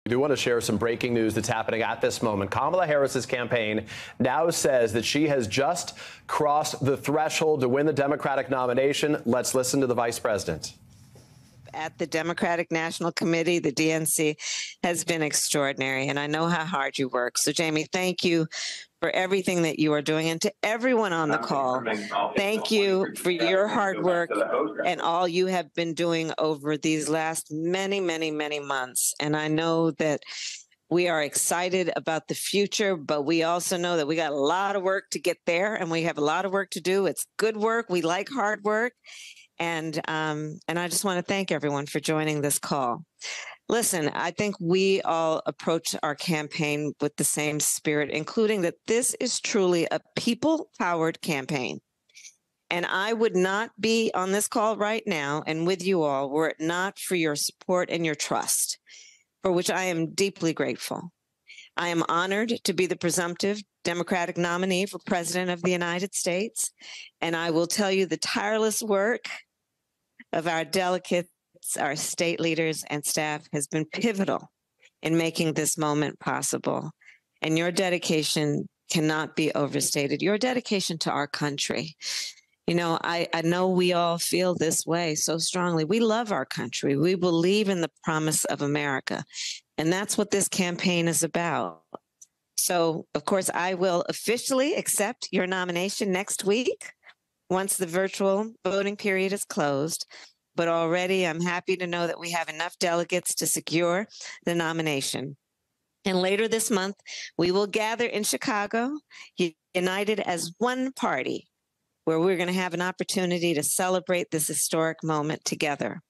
We do want to share some breaking news that's happening at this moment. Kamala Harris's campaign now says that she has just crossed the threshold to win the Democratic nomination. Let's listen to the vice president. At the Democratic National Committee, the DNC, has been extraordinary, and I know how hard you work. So, Jamie, thank you for everything that you are doing. And to everyone on the call, thank you for your hard work and all you have been doing over these last many, many, many months. And I know that we are excited about the future, but we also know that we got a lot of work to get there, and we have a lot of work to do. It's good work. We like hard work. And I just want to thank everyone for joining this call. Listen, I think we all approach our campaign with the same spirit, including that this is truly a people-powered campaign. And I would not be on this call right now and with you all were it not for your support and your trust, for which I am deeply grateful. I am honored to be the presumptive Democratic nominee for President of the United States, and I will tell you the tireless work of our delegates, our state leaders and staff has been pivotal in making this moment possible. And your dedication cannot be overstated. Your dedication to our country. You know, I know we all feel this way so strongly. We love our country. We believe in the promise of America. And that's what this campaign is about. So, of course, I will officially accept your nomination next week once the virtual voting period is closed. But already I'm happy to know that we have enough delegates to secure the nomination. And later this month, we will gather in Chicago, united as one party, where we're going to have an opportunity to celebrate this historic moment together.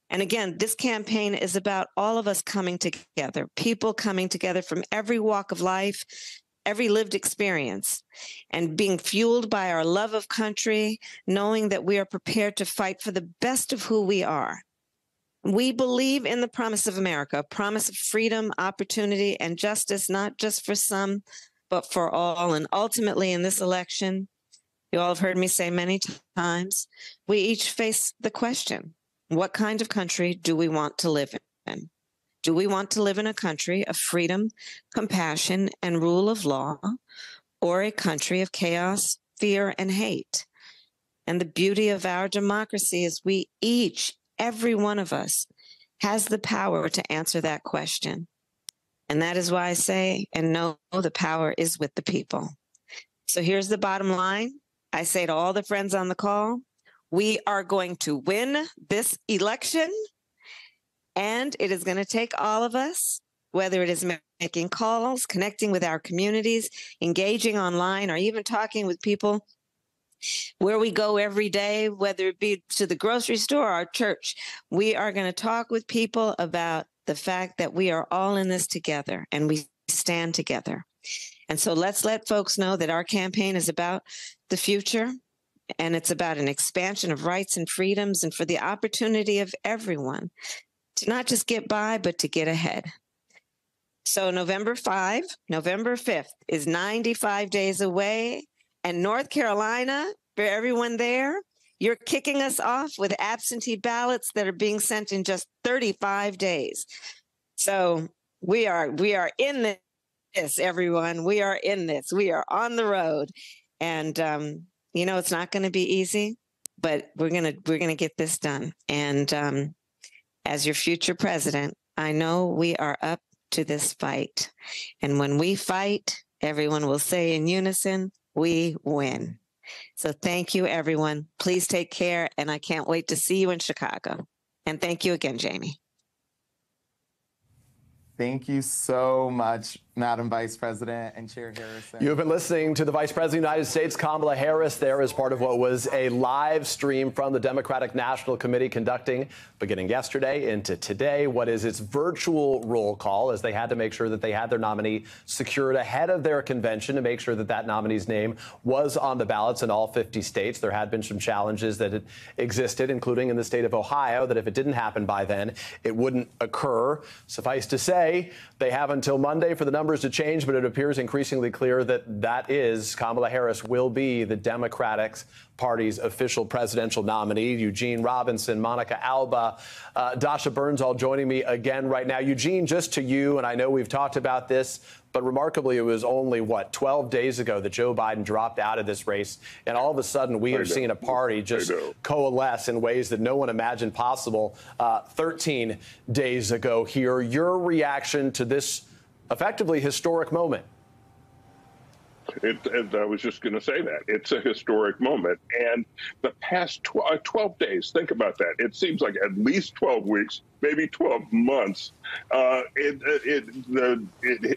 And again, this campaign is about all of us coming together, people coming together from every walk of life, every lived experience, and being fueled by our love of country, knowing that we are prepared to fight for the best of who we are. We believe in the promise of America, a promise of freedom, opportunity, and justice, not just for some, but for all. And ultimately, in this election, you all have heard me say many times, we each face the question, what kind of country do we want to live in? Do we want to live in a country of freedom, compassion, and rule of law, or a country of chaos, fear, and hate? And the beauty of our democracy is we each, every one of us, has the power to answer that question. And that is why I say and know the power is with the people. So here's the bottom line. I say to all the friends on the call, we are going to win this election. And it is going to take all of us, whether it is making calls, connecting with our communities, engaging online, or even talking with people where we go every day, whether it be to the grocery store or our church. We are going to talk with people about the fact that we are all in this together and we stand together. And so let's let folks know that our campaign is about the future, and it's about an expansion of rights and freedoms and for the opportunity of everyone to not just get by, but to get ahead. So November 5th is 95 days away. And North Carolina, for everyone there, you're kicking us off with absentee ballots that are being sent in just 35 days. So we are in this, everyone. We are in this. We are on the road. And, you know, it's not going to be easy, but we're going to get this done. And, as your future president, I know we are up to this fight. And when we fight, everyone will say in unison, we win. So thank you, everyone. Please take care. And I can't wait to see you in Chicago. And thank you again, Jamie. Thank you so much, Madam Vice President and Chair Harrison. You have been listening to the Vice President of the United States, Kamala Harris, there as part of what was a live stream from the Democratic National Committee conducting, beginning yesterday into today, what is its virtual roll call, as they had to make sure that they had their nominee secured ahead of their convention to make sure that that nominee's name was on the ballots in all 50 states. There had been some challenges that had existed, including in the state of Ohio, that if it didn't happen by then, it wouldn't occur. Suffice to say, they have until Monday for the number numbers to change, but it appears increasingly clear that Kamala Harris will be the Democratic Party's official presidential nominee. Eugene Robinson, Monica Alba, Dasha Burns all joining me again right now. Eugene, just to you, and I know we've talked about this, but remarkably, it was only, 12 days ago that Joe Biden dropped out of this race. And all of a sudden, we have seen a party just coalesce in ways that no one imagined possible 13 days ago here. Your reaction to this effectively historic moment? I was just going to say that. It's a historic moment. And the past 12 days, think about that. It seems like at least 12 weeks, maybe 12 months. It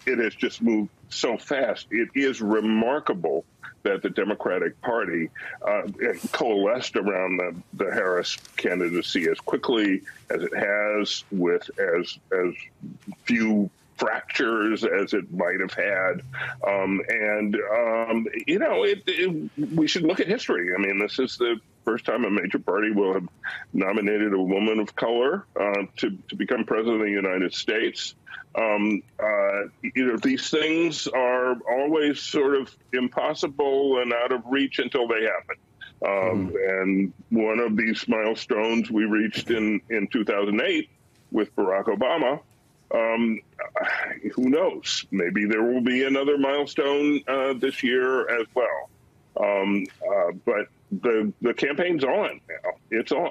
has just moved so fast. It is remarkable that the Democratic Party coalesced around the Harris candidacy as quickly as it has, with as few fractures as it might have had. We should look at history. I mean, this is the first time a major party will have nominated a woman of color to become president of the United States. These things are always sort of impossible and out of reach until they happen. And one of these milestones we reached in 2008 with Barack Obama. Who knows? Maybe there will be another milestone this year as well. But the campaign's on now. It's on.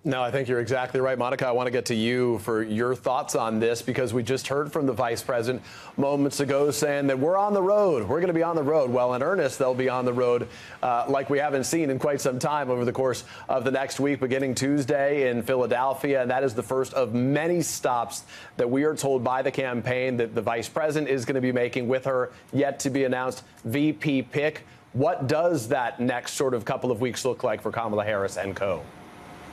No, I think you're exactly right. Monica, I want to get to you for your thoughts on this, because we just heard from the vice president moments ago saying that we're on the road. We're going to be on the road. Well, in earnest, they'll be on the road like we haven't seen in quite some time over the course of the next week, beginning Tuesday in Philadelphia. And that is the first of many stops that we are told by the campaign that the vice president is going to be making with her yet to be announced VP pick. What does that next sort of couple of weeks look like for Kamala Harris and co.?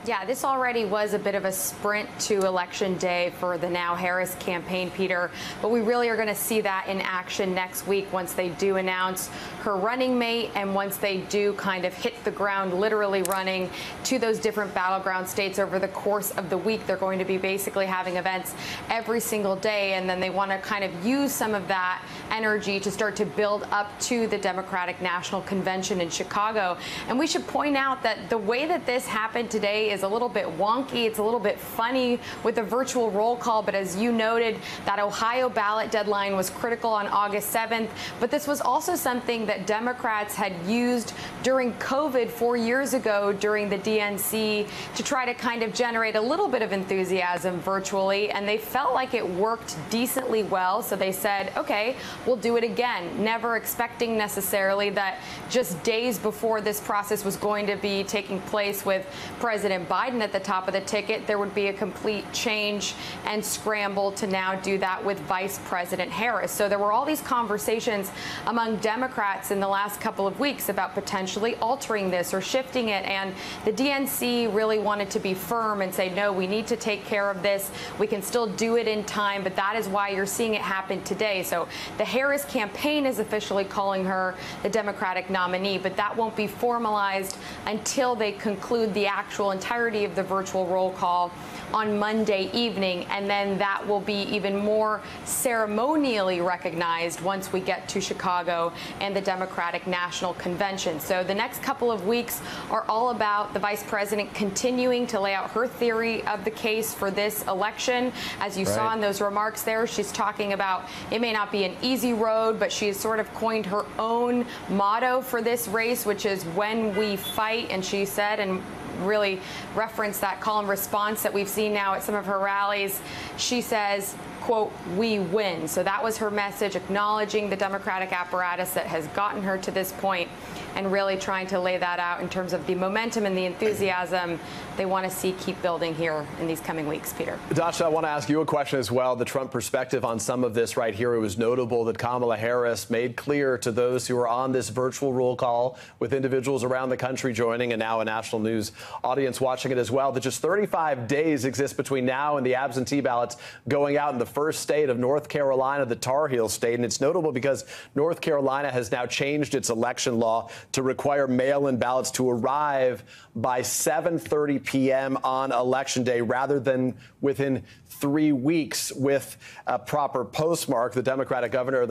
Yeah, this already was a bit of a sprint to Election Day for the now Harris campaign, Peter. But we really are going to see that in action next week once they do announce her running mate and once they do kind of hit the ground, literally running to those different battleground states over the course of the week. They're going to be basically having events every single day, and then they want to kind of use some of that energy to start to build up to the Democratic National Convention in Chicago. And we should point out that the way that this happened today is a little bit wonky. It's a little bit funny with the virtual roll call. But as you noted, that Ohio ballot deadline was critical on August 7th. But this was also something that Democrats had used during COVID 4 years ago during the DNC to try to kind of generate a little bit of enthusiasm virtually. And they felt like it worked decently well. So they said, OK, we'll do it again, never expecting necessarily that just days before this process was going to be taking place with President Biden at the top of the ticket, there would be a complete change and scramble to now do that with Vice President Harris. So there were all these conversations among Democrats in the last couple of weeks about potentially altering this or shifting it. And the DNC really wanted to be firm and say, no, we need to take care of this. We can still do it in time. But that is why you're seeing it happen today. So the Harris campaign is officially calling her the Democratic nominee, but that won't be formalized until they conclude the actual entirety of the virtual roll call on Monday evening, and then that will be even more ceremonially recognized once we get to Chicago and the Democratic National Convention. So the next couple of weeks are all about the vice president continuing to lay out her theory of the case for this election. As you saw in those remarks there, she's talking about it may not be an easy road, but she has sort of coined her own motto for this race, which is when we fight. And she said, and really reference that call and response that we've seen now at some of her rallies. She says, quote, we win. So that was her message, acknowledging the Democratic apparatus that has gotten her to this point and really trying to lay that out in terms of the momentum and the enthusiasm they want to see keep building here in these coming weeks, Peter. Dasha, I want to ask you a question as well. The Trump perspective on some of this right here. It was notable that Kamala Harris made clear to those who are on this virtual roll call with individuals around the country joining and now a national news audience watching it as well, that just 35 days exist between now and the absentee ballots going out in the first state of North Carolina, the Tar Heel state. And it's notable because North Carolina has now changed its election law to require mail-in ballots to arrive by 7:30 p.m. on Election Day rather than within 3 weeks with a proper postmark. The Democratic governor,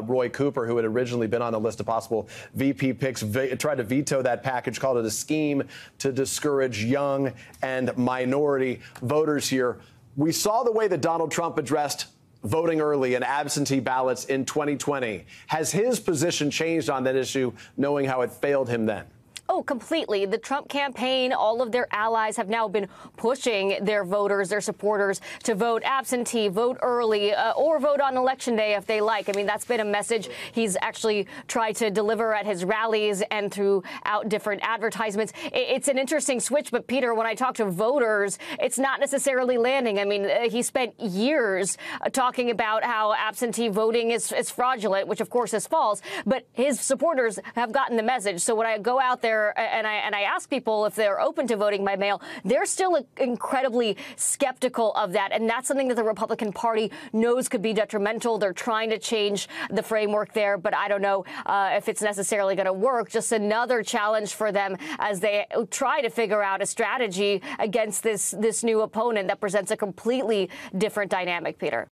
Roy Cooper, who had originally been on the list of possible VP picks, tried to veto that package, called it a scheme to discourage young and minority voters here. We saw the way that Donald Trump addressed voting early and absentee ballots in 2020. Has his position changed on that issue, knowing how it failed him then? Oh, completely. The Trump campaign, all of their allies have now been pushing their voters, their supporters, to vote absentee, vote early, or vote on Election Day if they like. I mean, that's been a message he's actually tried to deliver at his rallies and throughout different advertisements. It's an interesting switch, but Peter, when I talk to voters, it's not necessarily landing. I mean, he spent years talking about how absentee voting is fraudulent, which of course is false, but his supporters have gotten the message. So when I go out there and I ask people if they're open to voting by mail, they're still incredibly skeptical of that. And that's something that the Republican Party knows could be detrimental. They're trying to change the framework there, but I don't know if it's necessarily going to work. Just another challenge for them as they try to figure out a strategy against this new opponent that presents a completely different dynamic, Peter.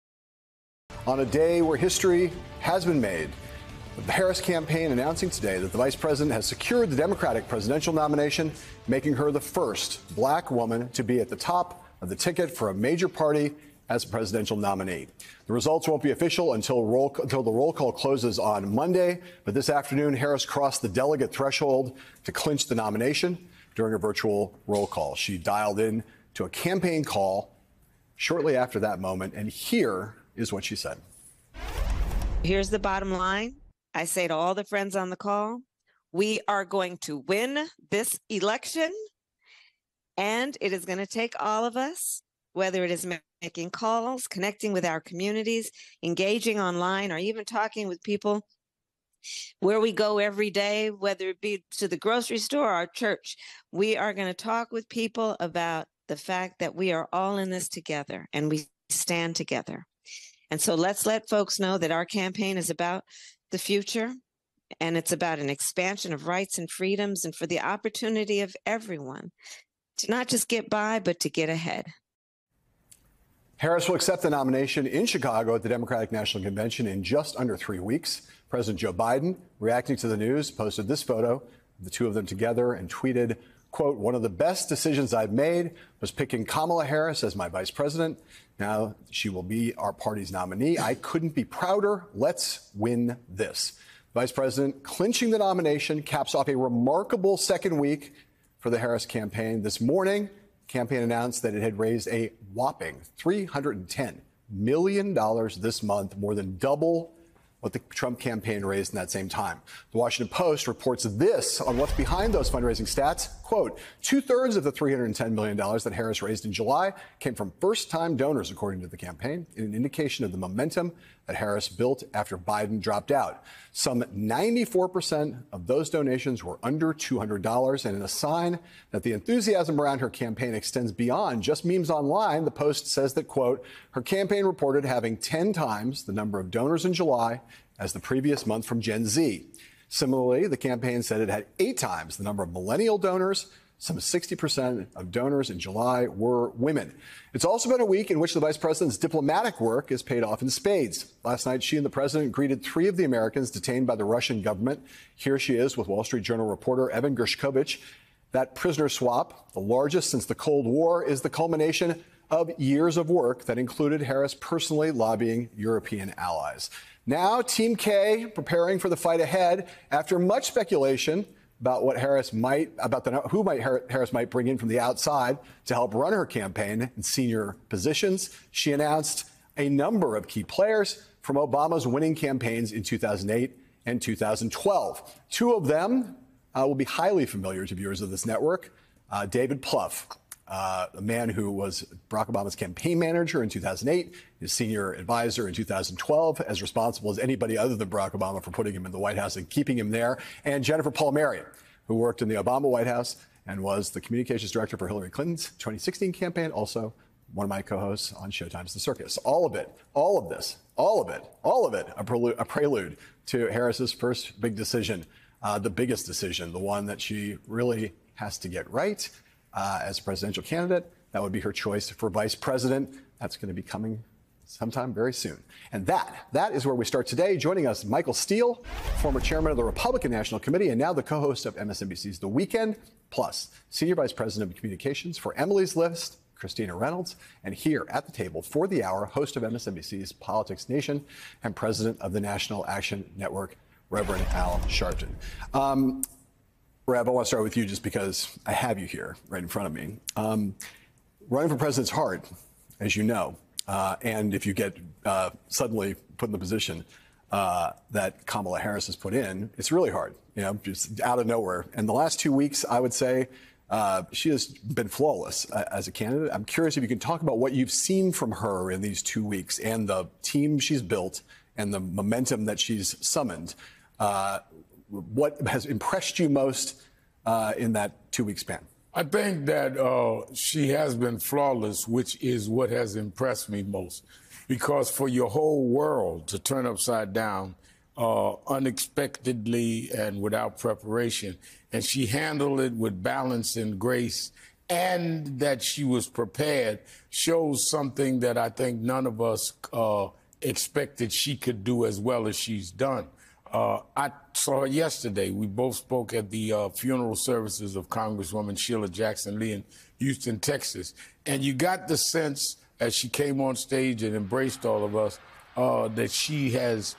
On a day where history has been made, the Harris campaign announcing today that the vice president has secured the Democratic presidential nomination, making her the first black woman to be at the top of the ticket for a major party as a presidential nominee. The results won't be official until the roll call closes on Monday, but this afternoon, Harris crossed the delegate threshold to clinch the nomination during a virtual roll call. She dialed in to a campaign call shortly after that moment, and here is what she said. Here's the bottom line. I say to all the friends on the call, we are going to win this election, and it is going to take all of us, whether it is making calls, connecting with our communities, engaging online, or even talking with people where we go every day, whether it be to the grocery store or our church. We are going to talk with people about the fact that we are all in this together and we stand together. And so let's let folks know that our campaign is about the future, and it's about an expansion of rights and freedoms and for the opportunity of everyone to not just get by, but to get ahead. Harris will accept the nomination in Chicago at the Democratic National Convention in just under 3 weeks. President Joe Biden, reacting to the news, posted this photo of the two of them together and tweeted, quote, "One of the best decisions I've made was picking Kamala Harris as my vice president. Now she will be our party's nominee. I couldn't be prouder. Let's win this." Vice President clinching the nomination caps off a remarkable second week for the Harris campaign. This morning, the campaign announced that it had raised a whopping $310 million this month, more than double what the Trump campaign raised in that same time. The Washington Post reports this on what's behind those fundraising stats. Quote, 2/3 of the $310 million that Harris raised in July came from first-time donors, according to the campaign, in an indication of the momentum that Harris built after Biden dropped out. Some 94% of those donations were under $200, and in a sign that the enthusiasm around her campaign extends beyond just memes online, the Post says that, quote, her campaign reported having 10 times the number of donors in July as the previous month from Gen Z. Similarly, the campaign said it had 8 times the number of millennial donors. Some 60% of donors in July were women. It's also been a week in which the vice president's diplomatic work is paid off in spades. Last night, she and the president greeted 3 of the Americans detained by the Russian government. Here she is with Wall Street Journal reporter Evan Gershkovich. That prisoner swap, the largest since the Cold War, is the culmination of years of work that included Harris personally lobbying European allies. Now, Team K preparing for the fight ahead after much speculation about what Harris might, Harris might bring in from the outside to help run her campaign in senior positions. She announced a number of key players from Obama's winning campaigns in 2008 and 2012. 2 of them will be highly familiar to viewers of this network. David Pluff, a man who was Barack Obama's campaign manager in 2008, his senior advisor in 2012, as responsible as anybody other than Barack Obama for putting him in the White House and keeping him there, and Jennifer Palmieri, who worked in the Obama White House and was the communications director for Hillary Clinton's 2016 campaign, also one of my co-hosts on Showtime's The Circus. All of it, a prelude to Harris's first big decision, the biggest decision, the one that she really has to get right as a presidential candidate, That would be her choice for vice president. That's going to be coming sometime very soon. And that is where we start today. Joining us, Michael Steele, former chairman of the Republican National Committee and now the co-host of MSNBC's The Weekend, plus senior vice president of communications for Emily's List, Christina Reynolds, and here at the table for the hour, host of MSNBC's Politics Nation and president of the National Action Network, Reverend Al Sharpton. Rev, I want to start with you just because I have you here right in front of me. Running for president's hard, as you know. And if you get suddenly put in the position that Kamala Harris has put in, it's really hard, just out of nowhere. And the last 2 weeks, I would say, she has been flawless as a candidate. I'm curious if you can talk about what you've seen from her in these 2 weeks and the team she's built and the momentum that she's summoned. What has impressed you most in that 2 week span? I think that she has been flawless, which is what has impressed me most. Because for your whole world to turn upside down unexpectedly and without preparation, and she handled it with balance and grace, and that she was prepared, shows something that I think none of us expected she could do as well as she's done. I saw her yesterday. We both spoke at the funeral services of Congresswoman Sheila Jackson Lee in Houston, Texas. And you got the sense, as she came on stage and embraced all of us, that she has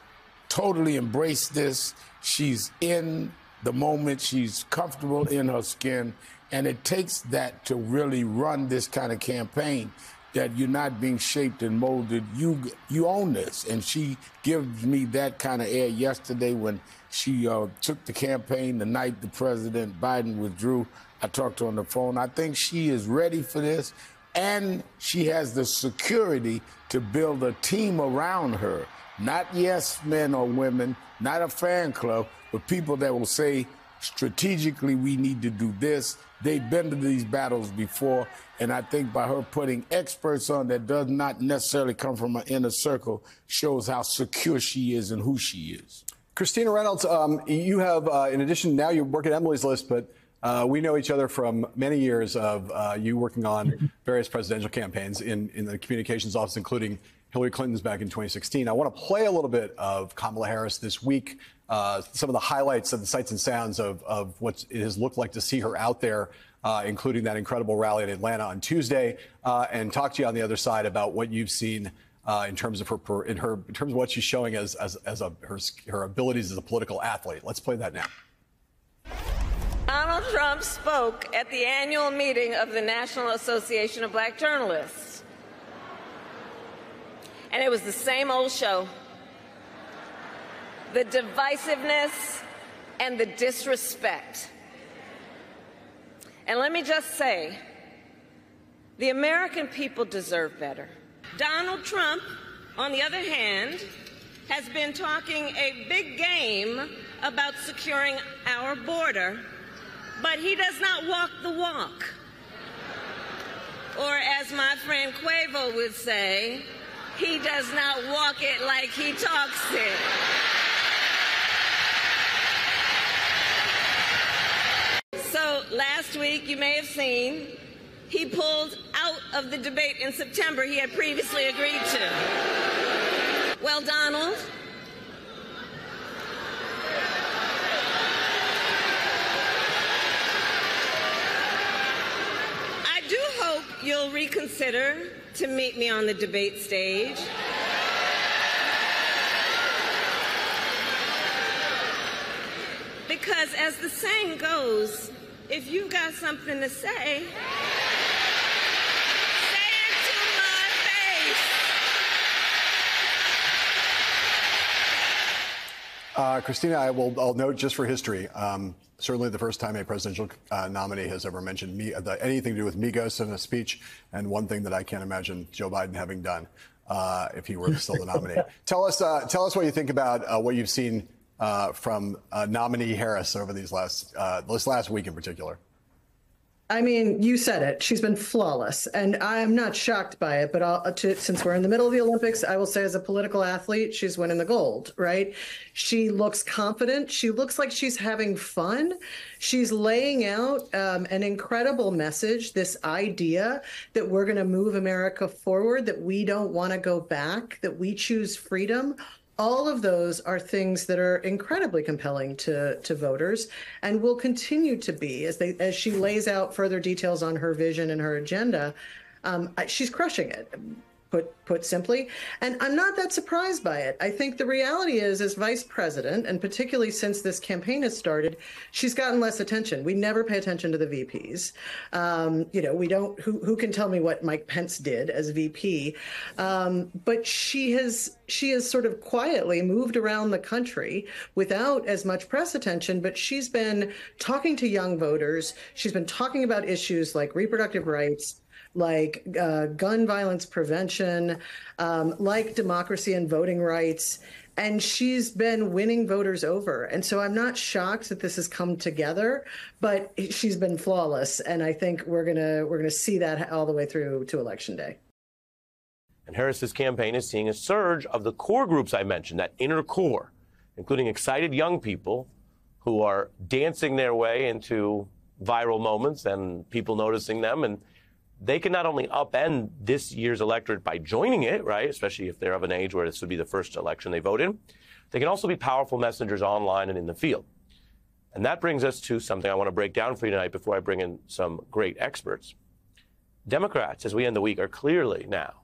totally embraced this. She's in the moment. She's comfortable in her skin. And it takes that to really run this kind of campaign, that you're not being shaped and molded. You own this. And she gives me that kind of air yesterday when she took the campaign the night the President Biden withdrew. I talked to her on the phone. I think she is ready for this. And she has the security to build a team around her. Not yes men or women, not a fan club, but people that will say, strategically, we need to do this. They've been to these battles before, and I think by her putting experts on that does not necessarily come from an inner circle shows how secure she is and who she is. Christina Reynolds, you have, in addition, now you work at Emily's List, but we know each other from many years of you working on various presidential campaigns in the communications office, including Hillary Clinton's back in 2016. I want to play a little bit of Kamala Harris this week, some of the highlights of the sights and sounds of what it has looked like to see her out there, including that incredible rally in Atlanta on Tuesday, and talk to you on the other side about what you've seen in terms of what she's showing as her abilities as a political athlete. Let's play that now. Donald Trump spoke at the annual meeting of the National Association of Black Journalists. And it was the same old show. The divisiveness and the disrespect. And let me just say, the American people deserve better. Donald Trump, on the other hand, has been talking a big game about securing our border, but he does not walk the walk. Or as my friend Quavo would say, he does not walk it like he talks it. So last week, you may have seen, he pulled out of the debate in September he had previously agreed to. Well, Donald, I do hope you'll reconsider to meet me on the debate stage. Because as the saying goes, if you've got something to say, say it to my face. Christina, I'll note just for history, certainly the first time a presidential nominee has ever mentioned anything to do with Migos in a speech, and one thing that I can't imagine Joe Biden having done if he were still the nominee. Tell us what you think about what you've seen from nominee Harris over this last week in particular. I mean, you said it. She's been flawless, and I'm not shocked by it. But since we're in the middle of the Olympics, I will say, as a political athlete, she's winning the gold, right? She looks confident. She looks like she's having fun. She's laying out an incredible message, this idea that we're going to move America forward, that we don't want to go back, that we choose freedom. All of those are things that are incredibly compelling to voters and will continue to be as she lays out further details on her vision and her agenda. She's crushing it, put simply. And I'm not that surprised by it. I think the reality is, as vice president, and particularly since this campaign has started, she's gotten less attention. We never pay attention to the VPs. We don't, who can tell me what Mike Pence did as VP? But she has sort of quietly moved around the country without as much press attention, but she's been talking to young voters. She's been talking about issues like reproductive rights, like gun violence prevention, like democracy and voting rights. And she's been winning voters over. And so I'm not shocked that this has come together, but she's been flawless. And I think we're gonna see that all the way through to Election Day. And Harris's campaign is seeing a surge of the core groups I mentioned, that inner core, including excited young people who are dancing their way into viral moments and people noticing them. And they can not only upend this year's electorate by joining it, right, especially if they're of an age where this would be the first election they vote in, they can also be powerful messengers online and in the field. And that brings us to something I want to break down for you tonight before I bring in some great experts. Democrats, as we end the week, are clearly now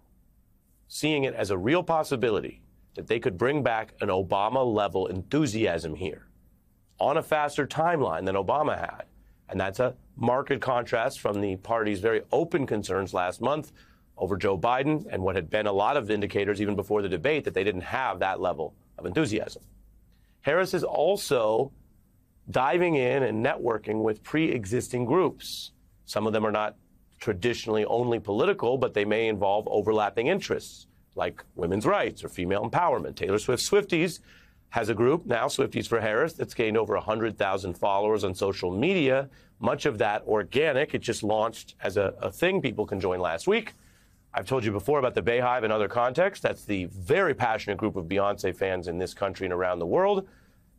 seeing it as a real possibility that they could bring back an Obama-level enthusiasm here on a faster timeline than Obama had. And that's a marked contrast from the party's very open concerns last month over Joe Biden and what had been a lot of indicators even before the debate that they didn't have that level of enthusiasm. Harris is also diving in and networking with pre-existing groups. Some of them are not traditionally only political, but they may involve overlapping interests, like women's rights or female empowerment. Taylor Swift Swifties has a group now, Swifties for Harris, that's gained over 100,000 followers on social media, much of that organic. It just launched as a thing people can join last week. I've told you before about the Bayhive in other contexts. That's the very passionate group of Beyonce fans in this country and around the world.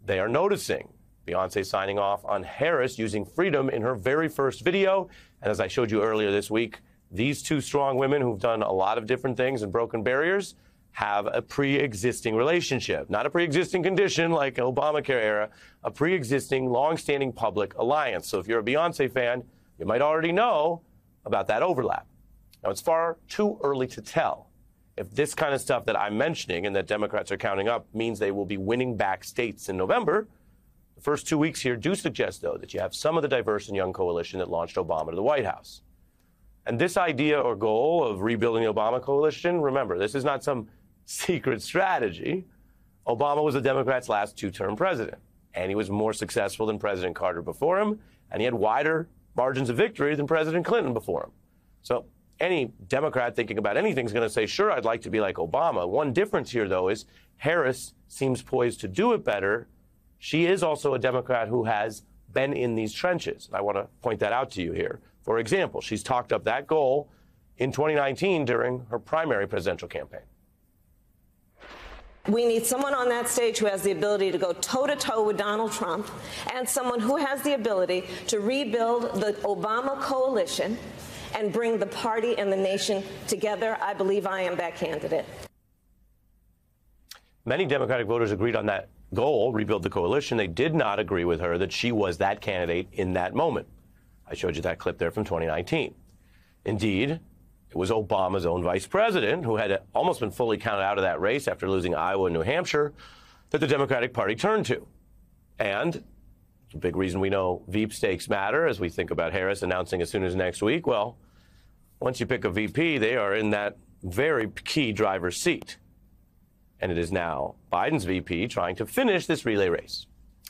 They are noticing Beyonce signing off on Harris using freedom in her very first video. And as I showed you earlier this week, these two strong women who've done a lot of different things and broken barriers have a pre-existing relationship, not a pre-existing condition like Obamacare era, a pre-existing, long-standing public alliance. So if you're a Beyonce fan, you might already know about that overlap. Now, it's far too early to tell if this kind of stuff that I'm mentioning and that Democrats are counting up means they will be winning back states in November. The first 2 weeks here do suggest, though, that you have some of the diverse and young coalition that launched Obama to the White House. And this idea or goal of rebuilding the Obama coalition, remember, this is not some secret strategy. Obama was the Democrats' last two-term president, and he was more successful than President Carter before him, and he had wider margins of victory than President Clinton before him. So any Democrat thinking about anything is going to say, sure, I'd like to be like Obama. One difference here, though, is Harris seems poised to do it better. She is also a Democrat who has been in these trenches. I want to point that out to you here. For example, she's talked up that goal in 2019 during her primary presidential campaign. We need someone on that stage who has the ability to go toe-to-toe with Donald Trump and someone who has the ability to rebuild the Obama coalition and bring the party and the nation together. I believe I am that candidate. Many Democratic voters agreed on that goal, rebuild the coalition. They did not agree with her that she was that candidate in that moment. I showed you that clip there from 2019. Indeed, it was Obama's own vice president, who had almost been fully counted out of that race after losing Iowa and New Hampshire, that the Democratic Party turned to. And the big reason we know Veep stakes matter as we think about Harris announcing as soon as next week, well, once you pick a VP, they are in that very key driver's seat. And it is now Biden's VP trying to finish this relay race.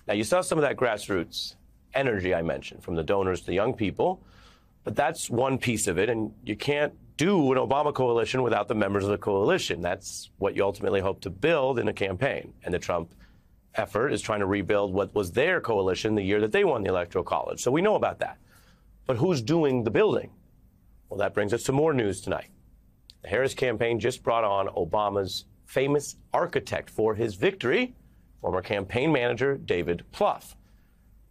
Now, you saw some of that grassroots energy I mentioned, from the donors to the young people, but that's one piece of it, and you can't do an Obama coalition without the members of the coalition. That's what you ultimately hope to build in a campaign. And the Trump effort is trying to rebuild what was their coalition the year that they won the Electoral College. So we know about that. But who's doing the building? Well, that brings us to more news tonight. The Harris campaign just brought on Obama's famous architect for his victory, former campaign manager David Pluff.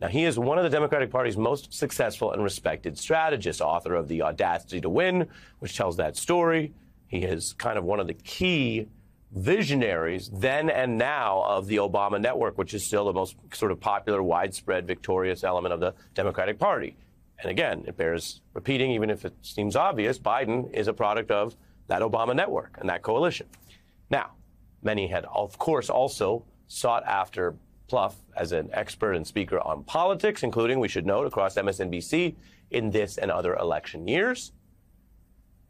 Now, he is one of the Democratic Party's most successful and respected strategists, author of The Audacity to Win, which tells that story. He is kind of one of the key visionaries then and now of the Obama network, which is still the most sort of popular, widespread, victorious element of the Democratic Party. And again, it bears repeating, even if it seems obvious, Biden is a product of that Obama network and that coalition. Now, many had, of course, also sought after Pluff as an expert and speaker on politics, including, we should note, across MSNBC in this and other election years.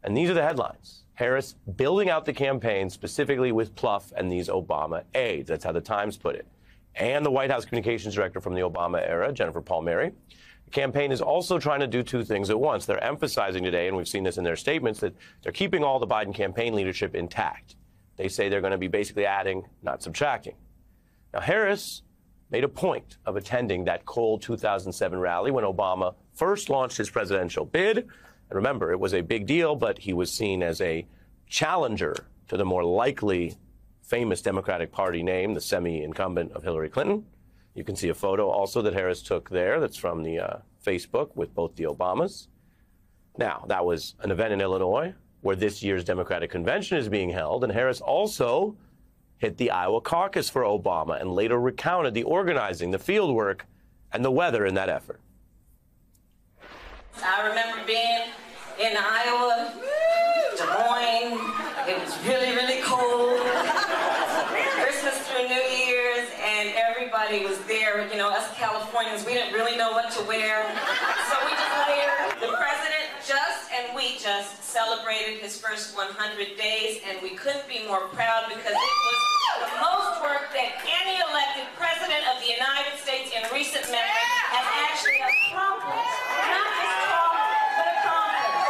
And these are the headlines. Harris building out the campaign specifically with Pluff and these Obama aides. That's how the Times put it. And the White House communications director from the Obama era, Jennifer Palmieri. The campaign is also trying to do two things at once. They're emphasizing today, and we've seen this in their statements, that they're keeping all the Biden campaign leadership intact. They say they're going to be basically adding, not subtracting. Now, Harris made a point of attending that cold 2007 rally when Obama first launched his presidential bid. And remember, it was a big deal, but he was seen as a challenger to the more likely famous Democratic Party name, the semi-incumbent of Hillary Clinton. You can see a photo also that Harris took there that's from the Facebook with both the Obamas. Now, that was an event in Illinois where this year's Democratic Convention is being held, and Harris also hit the Iowa caucus for Obama and later recounted the organizing, the field work, and the weather in that effort. I remember being in Iowa, Des Moines. It was really, really cold. Christmas through New Year's, and everybody was there. You know, us Californians, we didn't really know what to wear. So we just layered. The president we just celebrated his first 100 days, and we couldn't be more proud because it was the most work that any elected president of the United States in recent memory has actually accomplished. Not just talk, but accomplished.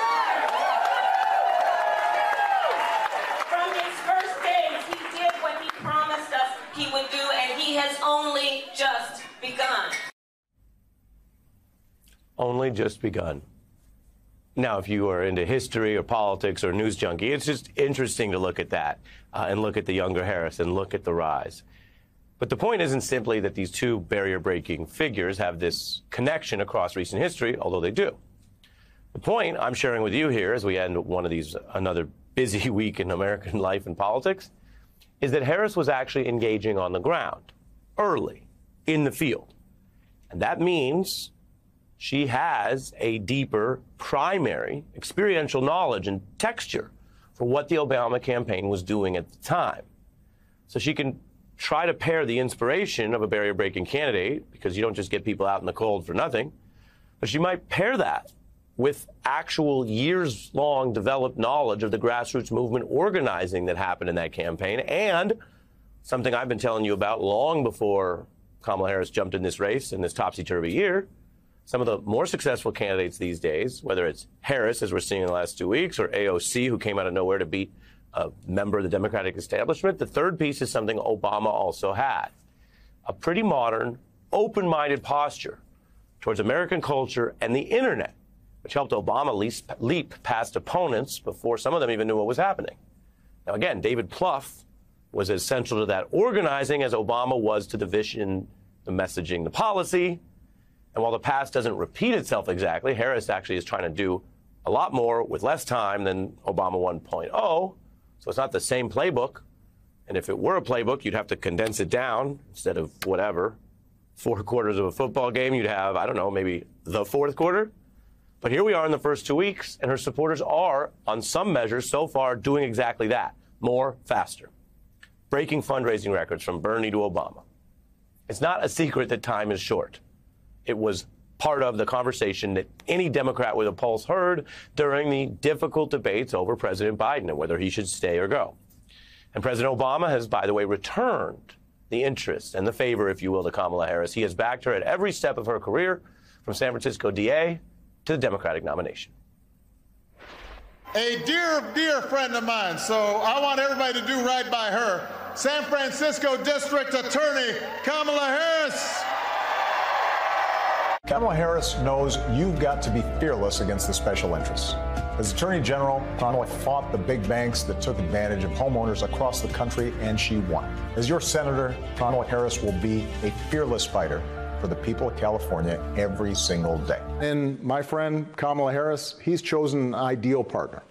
From his first days, he did what he promised us he would do, and he has only just begun. Only just begun. Now, if you are into history or politics or news junkie, it's just interesting to look at that and look at the younger Harris and look at the rise. But the point isn't simply that these two barrier-breaking figures have this connection across recent history, although they do. The point I'm sharing with you here as we end another busy week in American life and politics is that Harris was actually engaging on the ground early in the field. And that means she has a deeper primary experiential knowledge and texture for what the Obama campaign was doing at the time. So she can try to pair the inspiration of a barrier-breaking candidate, because you don't just get people out in the cold for nothing, but she might pair that with actual years-long developed knowledge of the grassroots movement organizing that happened in that campaign, and something I've been telling you about long before Kamala Harris jumped in this race in this topsy-turvy year. Some of the more successful candidates these days, whether it's Harris, as we're seeing in the last 2 weeks, or AOC, who came out of nowhere to beat a member of the Democratic establishment, the third piece is something Obama also had. A pretty modern, open-minded posture towards American culture and the internet, which helped Obama leap past opponents before some of them even knew what was happening. Now, again, David Pluff was as central to that organizing as Obama was to the vision, the messaging, the policy. And while the past doesn't repeat itself exactly, Harris actually is trying to do a lot more with less time than Obama 1.0. So it's not the same playbook. And if it were a playbook, you'd have to condense it down instead of whatever. 4 quarters of a football game, you'd have, I don't know, maybe the fourth quarter. But here we are in the first 2 weeks, and her supporters are, on some measures so far, doing exactly that. More, faster. Breaking fundraising records from Bernie to Obama. It's not a secret that time is short. It was part of the conversation that any Democrat with a pulse heard during the difficult debates over President Biden and whether he should stay or go. And President Obama has, by the way, returned the interest and the favor, if you will, to Kamala Harris. He has backed her at every step of her career, from San Francisco DA to the Democratic nomination. A dear, dear friend of mine, so I want everybody to do right by her. San Francisco District Attorney Kamala Harris. Kamala Harris knows you've got to be fearless against the special interests. As Attorney General, Kamala fought the big banks that took advantage of homeowners across the country, and she won. As your senator, Kamala Harris will be a fearless fighter for the people of California every single day. And my friend Kamala Harris, he's chosen an ideal partner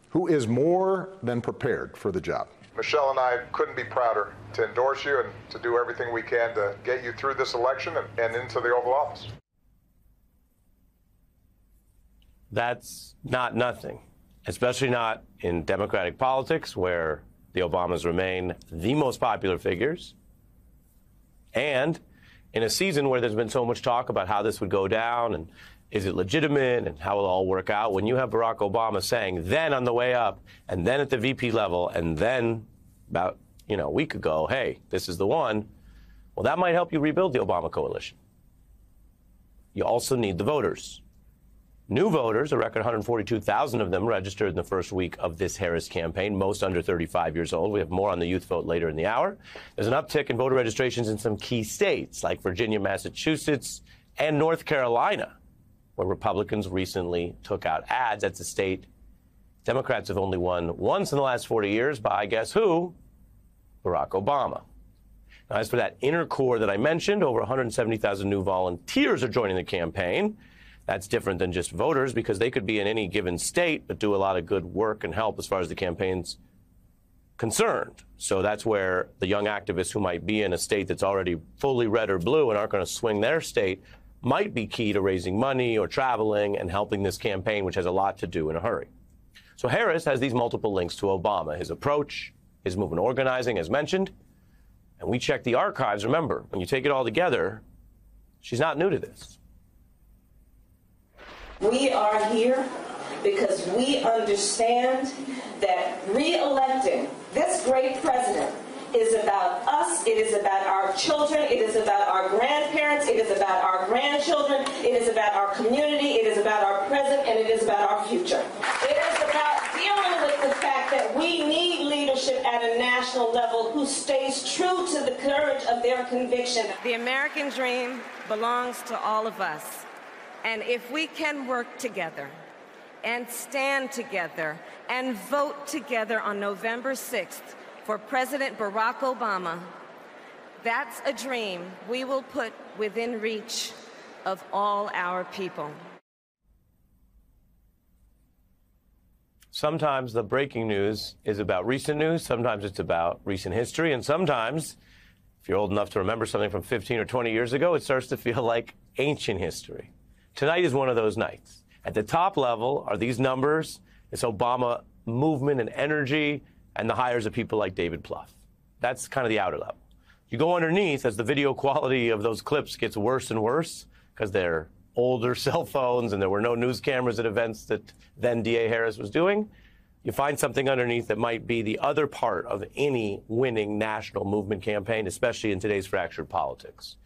who is more than prepared for the job. Michelle and I couldn't be prouder to endorse you and to do everything we can to get you through this election and into the Oval Office. That's not nothing, especially not in Democratic politics, where the Obamas remain the most popular figures, and in a season where there's been so much talk about how this would go down and is it legitimate and how it'll all work out. When you have Barack Obama saying then on the way up and then at the VP level and then about a week ago, hey, this is the one, well, that might help you rebuild the Obama coalition. You also need the voters. New voters, a record 142,000 of them registered in the first week of this Harris campaign, most under 35 years old. We have more on the youth vote later in the hour. There's an uptick in voter registrations in some key states like Virginia, Massachusetts, and North Carolina, where Republicans recently took out ads. That's a state Democrats have only won once in the last 40 years by, guess who? Barack Obama. Now, as for that inner core that I mentioned, over 170,000 new volunteers are joining the campaign. That's different than just voters because they could be in any given state but do a lot of good work and help as far as the campaign's concerned. So that's where the young activists who might be in a state that's already fully red or blue and aren't going to swing their state might be key to raising money or traveling and helping this campaign, which has a lot to do in a hurry. So Harris has these multiple links to Obama, his approach, his movement organizing, as mentioned. And we checked the archives. Remember, when you take it all together, she's not new to this. We are here because we understand that re-electing this great president is about us, it is about our children, it is about our grandparents, it is about our grandchildren, it is about our community, it is about our present, and it is about our future. It is about dealing with the fact that we need leadership at a national level who stays true to the courage of their conviction. The American dream belongs to all of us. And if we can work together and stand together and vote together on November 6th for President Barack Obama, that's a dream we will put within reach of all our people. Sometimes the breaking news is about recent news, sometimes it's about recent history, and sometimes, if you're old enough to remember something from 15 or 20 years ago, it starts to feel like ancient history. Tonight is one of those nights. At the top level are these numbers, this Obama movement and energy, and the hires of people like David Pluff. That's kind of the outer level. You go underneath as the video quality of those clips gets worse and worse because they're older cell phones and there were no news cameras at events that then DA Harris was doing. You find something underneath that might be the other part of any winning national movement campaign, especially in today's fractured politics.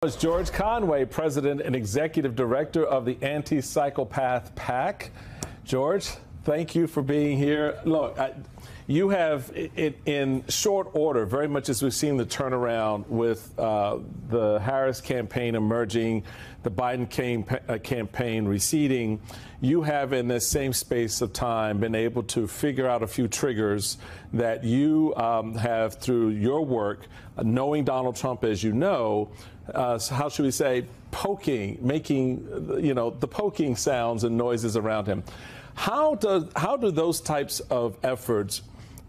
Was George Conway, president and executive director of the Anti-Psychopath PAC. George, thank you for being here. Look, you have, in short order, very much as we've seen the turnaround with the Harris campaign emerging, the Biden campaign receding, you have in this same space of time been able to figure out a few triggers that you have through your work, knowing Donald Trump as you know, how should we say, making, the poking sounds and noises around him. How do those types of efforts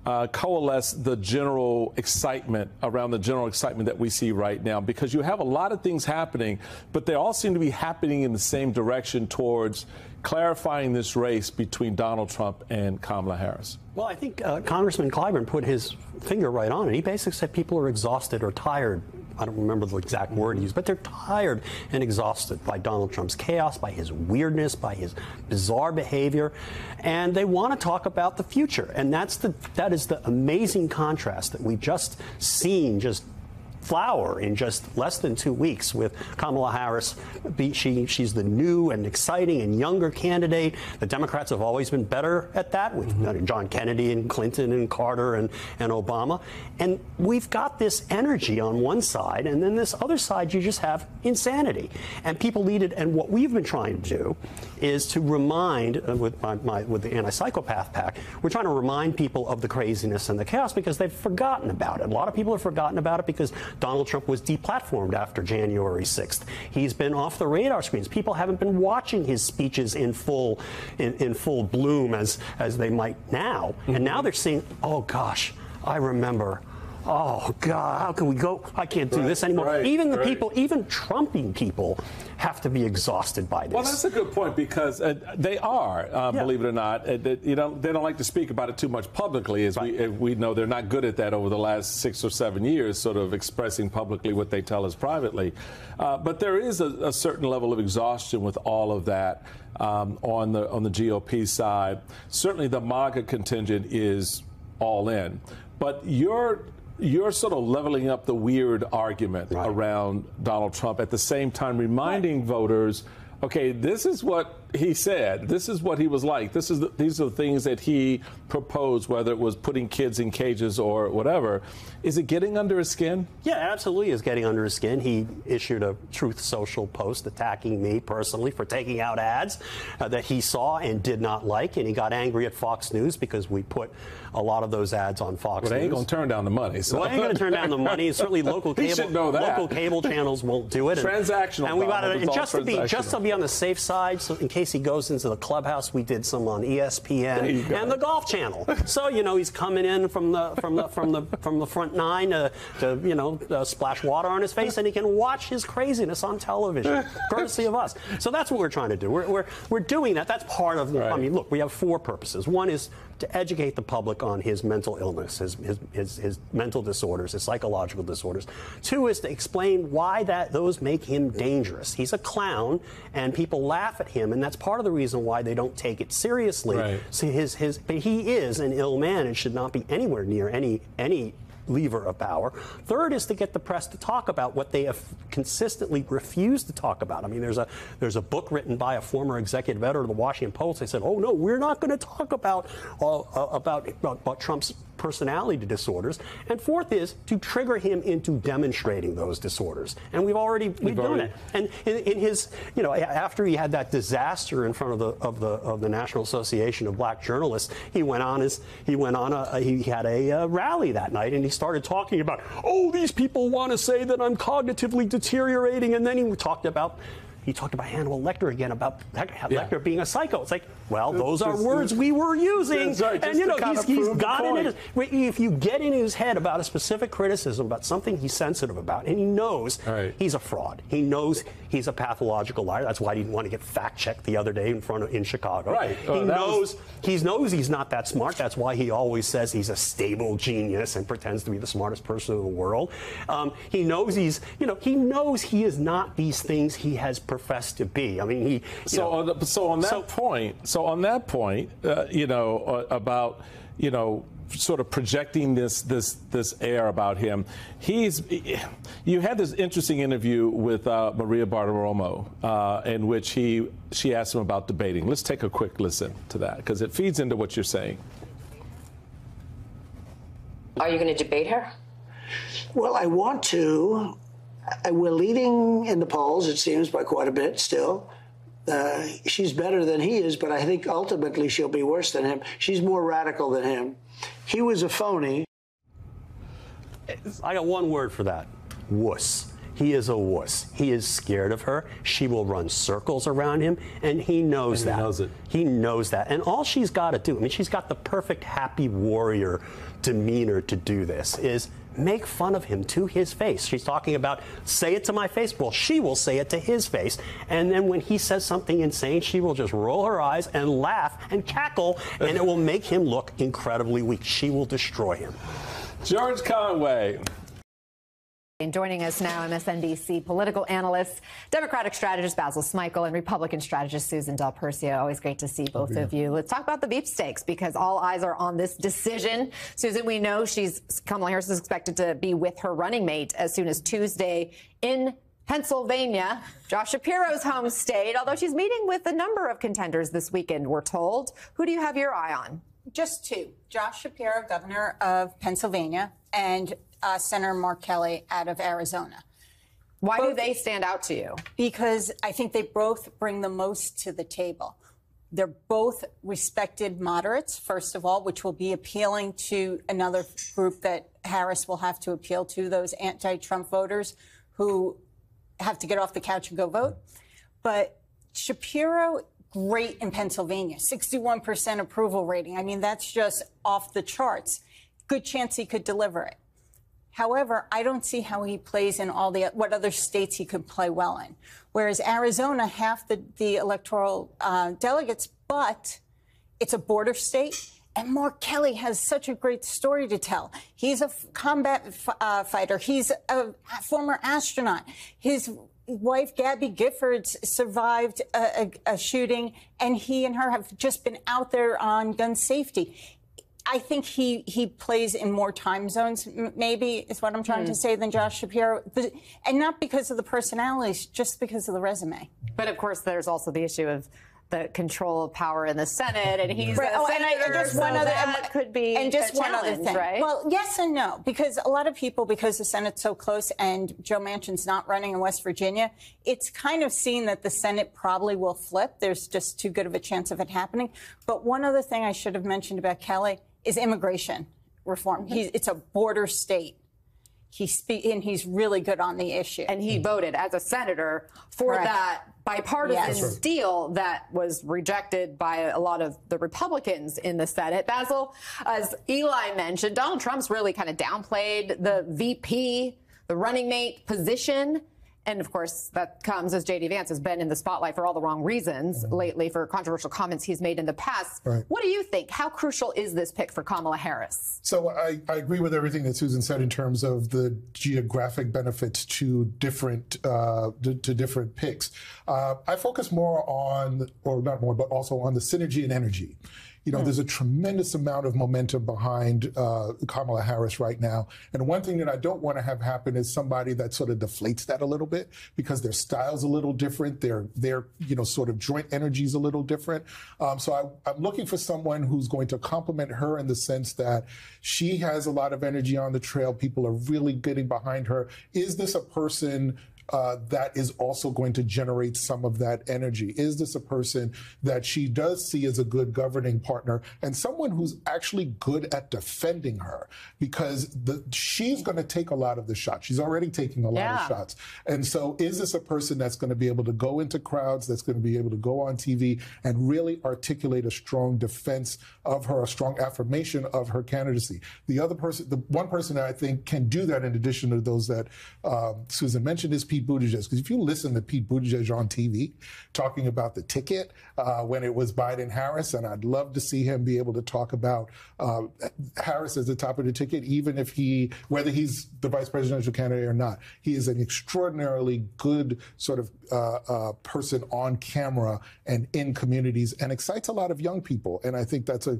coalesce the general excitement around the general excitement that we see right now? Because you have a lot of things happening, but they all seem to be happening in the same direction towards clarifying this race between Donald Trump and Kamala Harris. Well, I think Congressman Clyburn put his finger right on it. He basically said people are exhausted or tired. I don't remember the exact word he used, but they're tired and exhausted by Donald Trump's chaos, by his weirdness, by his bizarre behavior, and they want to talk about the future. And that is the amazing contrast that we've just seen just flower in just less than 2 weeks with Kamala Harris. She's the new and exciting and younger candidate. The Democrats have always been better at that with John Kennedy and Clinton and Carter and Obama. And we've got this energy on one side, and then this other side you just have insanity. And people need it. And what we've been trying to do is to remind, with the Anti-Psychopath PAC, we're trying to remind people of the craziness and the chaos because they've forgotten about it. A lot of people have forgotten about it because Donald Trump was deplatformed after January 6th. He's been off the radar screens. People haven't been watching his speeches in full bloom as they might now. And now they're saying, oh gosh, I remember. Oh God, how can we go? I can't do this anymore. Even the people, even Trumping people, have to be exhausted by this. Well, that's a good point because they are, believe it or not. They don't like to speak about it too much publicly, as we know they're not good at that over the last 6 or 7 years, sort of expressing publicly what they tell us privately. But there is a certain level of exhaustion with all of that on the GOP side. Certainly, the MAGA contingent is all in, but you're sort of leveling up the weird argument around Donald Trump at the same time reminding voters, okay, this is what he said. This is what he was like. These are the things that he proposed, whether it was putting kids in cages or whatever. Is it getting under his skin? Yeah, absolutely is getting under his skin. He issued a Truth Social post attacking me personally for taking out ads that he saw and did not like, and he got angry at Fox News because we put a lot of those ads on Fox News. They ain't going to turn down the money. So. Well, they ain't going to turn down the money. Certainly local cable channels won't do it. Transactional. And we got to, just to be on the safe side, so in case he goes into the clubhouse, we did some on ESPN and the Golf Channel. So he's coming in from the front nine to splash water on his face, and he can watch his craziness on television, courtesy of us. So that's what we're trying to do. We're doing that. That's part of. I mean, look, we have 4 purposes. One is to educate the public on his mental illness, his mental disorders, his psychological disorders. 2 is to explain why those make him dangerous. He's a clown, and people laugh at him, and that's part of the reason why they don't take it seriously. So but he is an ill man and should not be anywhere near any lever of power. 3rd is to get the press to talk about what they have consistently refused to talk about. I mean, there's a book written by a former executive editor of the Washington Post. They said, "Oh no, we're not going to talk about Trump's personality disorders." And 4th is to trigger him into demonstrating those disorders. And we've done it. And in his, after he had that disaster in front of the National Association of Black Journalists, he had a rally that night, and he started talking about, these people want to say that I'm cognitively deteriorating, and then he talked about Hannibal Lecter again, about Lecter being a psycho. It's like, well, those are words we were using. He's got in it. If you get in his head about a specific criticism, about something he's sensitive about, and he knows he's a fraud. He knows he's a pathological liar. That's why he didn't want to get fact-checked the other day in Chicago. He knows he's not that smart. That's why he always says he's a stable genius and pretends to be the smartest person in the world. He knows he knows he is not these things he has professed to be. I mean, on that point, about sort of projecting this air about him. You had this interesting interview with Maria Bartiromo, in which she asked him about debating. Let's take a quick listen to that because it feeds into what you're saying. Are you going to debate her? Well, I want to. We're leading in the polls, it seems, by quite a bit still. She's better than he is, but I think ultimately she'll be worse than him. She's more radical than him. He was a phony. I got one word for that. Wuss. He is a wuss. He is scared of her. She will run circles around him, and he knows that. He knows it. He knows that. And all she's got to do, I mean, she's got the perfect happy warrior demeanor to do this, is make fun of him to his face. She's talking about, say it to my face. Well, she will say it to his face. And then when he says something insane, she will just roll her eyes and laugh and cackle, and it will make him look incredibly weak. She will destroy him. George Conway. And joining us now, MSNBC political analyst, Democratic strategist Basil Smikle, and Republican strategist Susan DelPerso. Always great to see both of you. Let's talk about the beefsteaks, because all eyes are on this decision. Susan, we know Kamala Harris is expected to be with her running mate as soon as Tuesday in Pennsylvania, Josh Shapiro's home state, although she's meeting with a number of contenders this weekend, we're told. Who do you have your eye on? Just two. Josh Shapiro, governor of Pennsylvania, and Senator Mark Kelly out of Arizona. Why do they stand out to you? Because I think they both bring the most to the table. They're both respected moderates, first of all, which will be appealing to another group that Harris will have to appeal to, those anti-Trump voters who have to get off the couch and go vote. But Shapiro, great in Pennsylvania, 61% approval rating. I mean, that's just off the charts. Good chance he could deliver it. However, I don't see how he plays in what other states he could play well in. Whereas Arizona, half the electoral delegates, but it's a border state. And Mark Kelly has such a great story to tell. He's a combat fighter. He's a former astronaut. His wife, Gabby Giffords, survived a shooting, and he and her have just been out there on gun safety. I think he plays in more time zones, maybe, is what I'm trying to say, than Josh Shapiro. And not because of the personalities, just because of the resume. But, of course, there's also the issue of the control of power in the Senate, and he's a senator, just one other, that could be and just a one other challenge, thing. right? Well, yes and no, because a lot of people, because the Senate's so close and Joe Manchin's not running in West Virginia, it's kind of seen that the Senate probably will flip. There's just too good of a chance of it happening. But one other thing I should have mentioned about Kelly is immigration reform. It's a border state. And he's really good on the issue. And he voted as a senator for that bipartisan deal that was rejected by a lot of the Republicans in the Senate. Basil, as Eli mentioned, Donald Trump's really kind of downplayed the VP, the running mate position. And, of course, that comes as J.D. Vance has been in the spotlight for all the wrong reasons lately for controversial comments he's made in the past. Right. What do you think? How crucial is this pick for Kamala Harris? So I agree with everything that Susan said in terms of the geographic benefits to different picks. I focus more on, or not more, but also on the synergy and energy. You know, there's a tremendous amount of momentum behind Kamala Harris right now. And one thing that I don't want to have happen is somebody that sort of deflates that a little bit, because their style's a little different. Their sort of joint energy's a little different. So I'm looking for someone who's going to complement her in the sense that she has a lot of energy on the trail. People are really getting behind her. Is this a person that is also going to generate some of that energy? Is this a person that she does see as a good governing partner and someone who's actually good at defending her? Because she's going to take a lot of the shots. She's already taking a lot of shots. And so is this a person that's going to be able to go into crowds, that's going to be able to go on TV and really articulate a strong defense of her, a strong affirmation of her candidacy? The one person that I think can do that, in addition to those that Susan mentioned, is Pete Buttigieg. Because if you listen to Pete Buttigieg on TV talking about the ticket when it was Biden-Harris, and I'd love to see him be able to talk about Harris as the top of the ticket, even if whether he's the vice presidential candidate or not. He is an extraordinarily good sort of person on camera and in communities, and excites a lot of young people. And I think that's a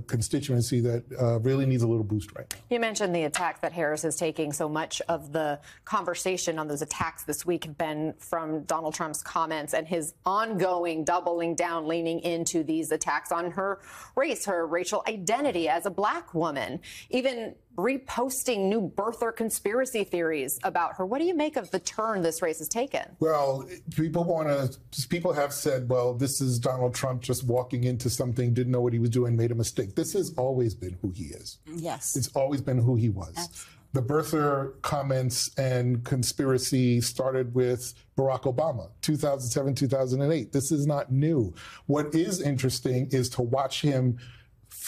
constituency that really needs a little boost right now. You mentioned the attacks that Harris is taking. So much of the conversation on those attacks this week have been from Donald Trump's comments and his ongoing doubling down, leaning into these attacks on her race, her racial identity as a black woman, even reposting new birther conspiracy theories about her. What do you make of the turn this race has taken? Well, people have said, well, this is Donald Trump just walking into something, didn't know what he was doing, made a mistake. This has always been who he is. Yes. It's always been who he was. Absolutely. The birther comments and conspiracy started with Barack Obama, 2007, 2008. This is not new. What is interesting is to watch him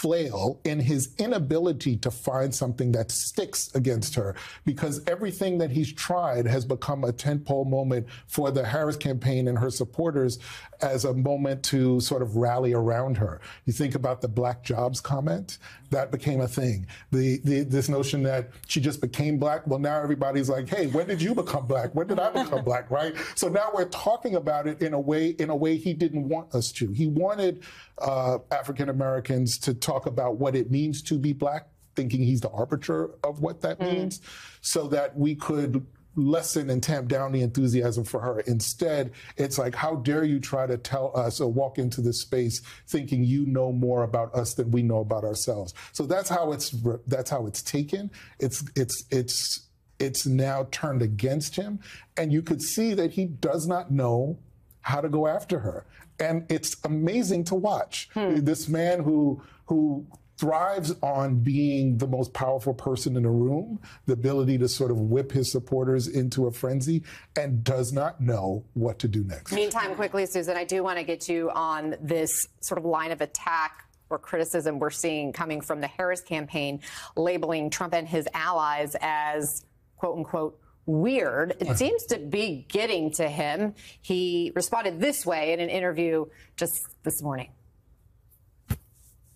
flail in his inability to find something that sticks against her, because everything that he's tried has become a tentpole moment for the Harris campaign and her supporters as a moment to sort of rally around her. You think about the Black Jobs comment, that became a thing. This notion that she just became Black, well, now everybody's like, hey, when did you become Black? When did I become Black, right? So now we're talking about it in a way he didn't want us to. He wanted African Americans to talk about what it means to be Black, thinking he's the arbiter of what that means, so that we could lessen and tamp down the enthusiasm for her. Instead, it's like, how dare you try to tell us or walk into this space thinking you know more about us than we know about ourselves. So that's how it's taken. It's now turned against him, and you could see that he does not know how to go after her. And it's amazing to watch. This man who thrives on being the most powerful person in the room, the ability to sort of whip his supporters into a frenzy, and does not know what to do next. Meantime, quickly, Susan, I do want to get you on this sort of line of attack or criticism we're seeing coming from the Harris campaign, labeling Trump and his allies as, quote unquote, weird. It seems to be getting to him. He responded this way in an interview just this morning.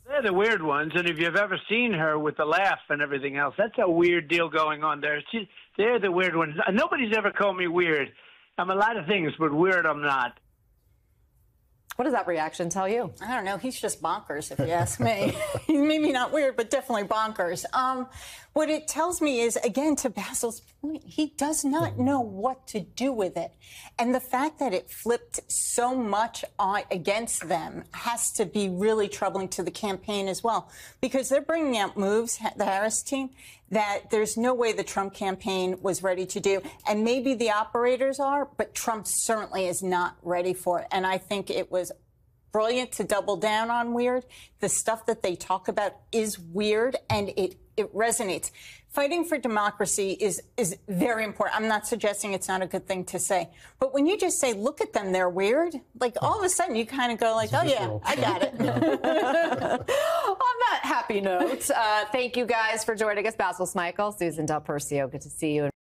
They're the weird ones, and if you've ever seen her with the laugh and everything else, that's a weird deal going on there. They're the weird ones. Nobody's ever called me weird. I'm a lot of things, but weird I'm not. What does that reaction tell you? I don't know. He's just bonkers, if you ask me. He's maybe not weird, but definitely bonkers. What it tells me is, again, to Basil's point, he does not know what to do with it. And the fact that it flipped so much against them has to be really troubling to the campaign as well, because they're bringing out moves, the Harris team, that there's no way the Trump campaign was ready to do. And maybe the operators are, but Trump certainly is not ready for it. And I think it was brilliant to double down on weird. The stuff that they talk about is weird, and it resonates. Fighting for democracy is very important. I'm not suggesting it's not a good thing to say. But when you just say, look at them, they're weird, like all of a sudden you kind of go like, oh, yeah, I got it. On that happy note, thank you guys for joining us. Basil Smikle, Susan DelPerso, good to see you.